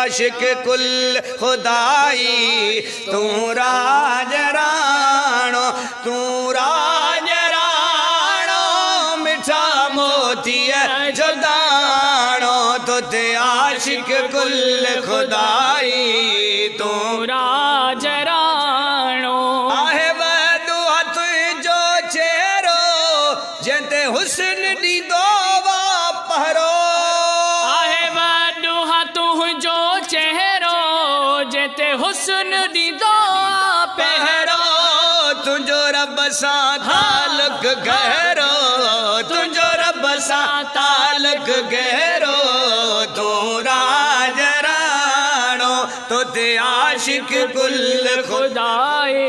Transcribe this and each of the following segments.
आशिक कुल खुदाई तू राज राणो तू राज राणो मिठा मोती जो दाणो तुते आशिक कुल खुदाई तू राज राणो आहे वदु हथ जो चेहरो जंते हुस्न दी दो पहरो आहे वॾो हथ जो चेहरो जंते हुस्न दी दो पहरो तुझो रब सा ताल्लुक गहरो तुझो रब सा ताल्लुक गहरो तू राज राणो तुते आशिक कुल खुदाए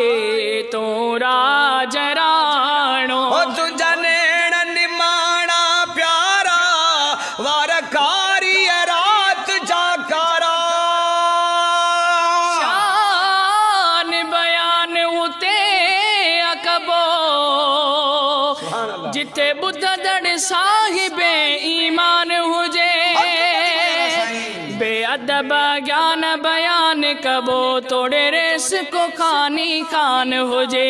तू राज राणो ओ तुझा नेण निमाणा प्यारा वारकारी रात जाकारा शान बयान उते अकबो जिते बुद्धड़ साहिबे ईमान हुजे बेअदब ज्ञान बयान कबो तोड़े रेस को खानी खान हुजे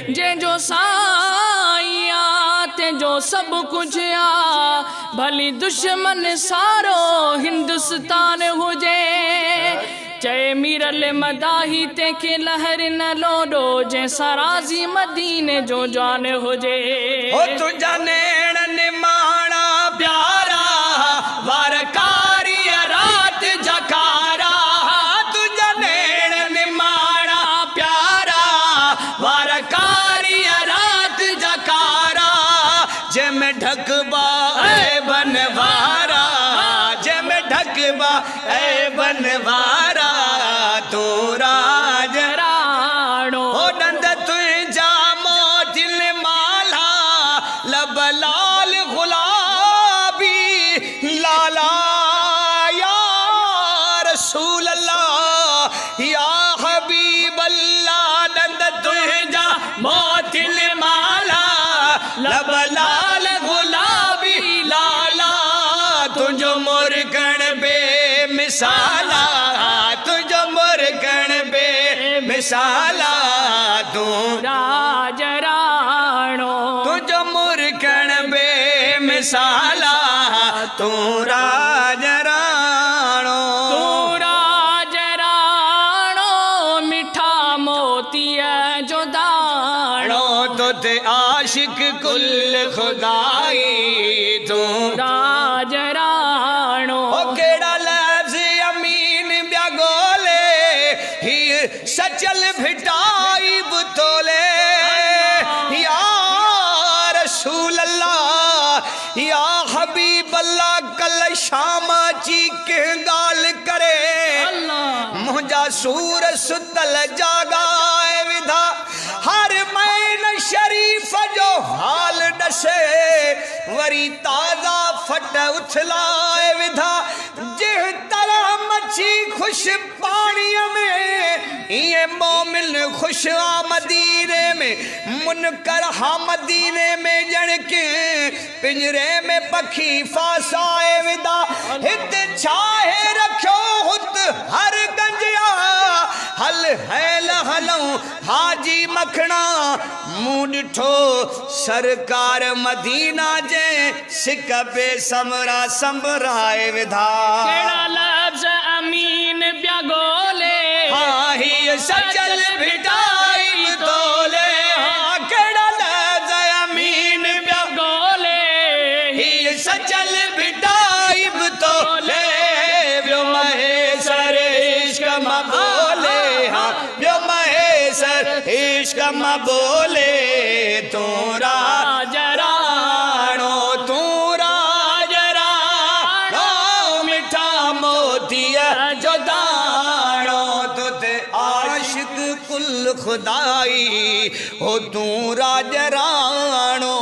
जंहिंजो साईं आ तेजो सब कुछ आ भली दुश्मन सारो हिंदुस्तान हुजे चए मीरल मदाही तंहिंखे लहर न लोडो जंहिंसां राज़ी मदीने जो जान हुजे ओ तुझा नेण निमाणा प्यारा वारकारी रात जकारा तुझा नेण निमाणा प्यारा वारकारी रात जकारा जंहिंमें ढकबा ऐ बनवारा जंहिंमें ढकबा ऐ बनवारा तू राज राणो ओ डंद तुझा मोतिल माला लब लाल गुलाबी लाला या रसूल अल्लाह या हबीब अल्लाह डंद तुझा मोतिल माला लब लाल गुलाबी लाला तुझो मुर्गन बेमिसाला तुझो मुर्गन बेमिसाला तू राज राणो तुझो मुर्गन बेमिसाला तू राज राणो तू राज राणो मिठा मोतिया जो दाणो तुते आशिक कुल खुदाई तू राज राणो ओ केड़ा लफ्ज़ अमीन ब्या गोले ही सचल भिटाई बुतोले या रसूल अल्लाह या हबीब अल्लाह कल शाम जी के गाल करे अल्लाह मुझा सूर सुतल जागाए विधा हर मैन शरीफ जो हाल दसे वरी ताजा फट उछलाए विधा जिह तरह मच्छी खुश पानी में ये मोमिन खुश आ मदीने में मुनकर हा मदीने में जण के पिंजरे में पखी फासाए विदा हित छाहे रखो हुत हर गंजिया हल हैल हलऊं हाजी मखना मुंह ॾिठो सरकार मदीना जे सिक पे समरा संभराए विधा केड़ा लफ्ज़ अमीन ब्या गोले हाँ ही सचल भिटाई तोले हाँ केड़ा लफ्ज़ अमीन ब्या गोले ही सचल भिटाई तोले व्यो महेसर इश्क म बोले हाँ व्यो महेसर इश्क म बोले तू राज राणो तू राज राणो मिठा मोतिया जो दाणो तुते आशिक कुल खुदाई हो तू राज राणो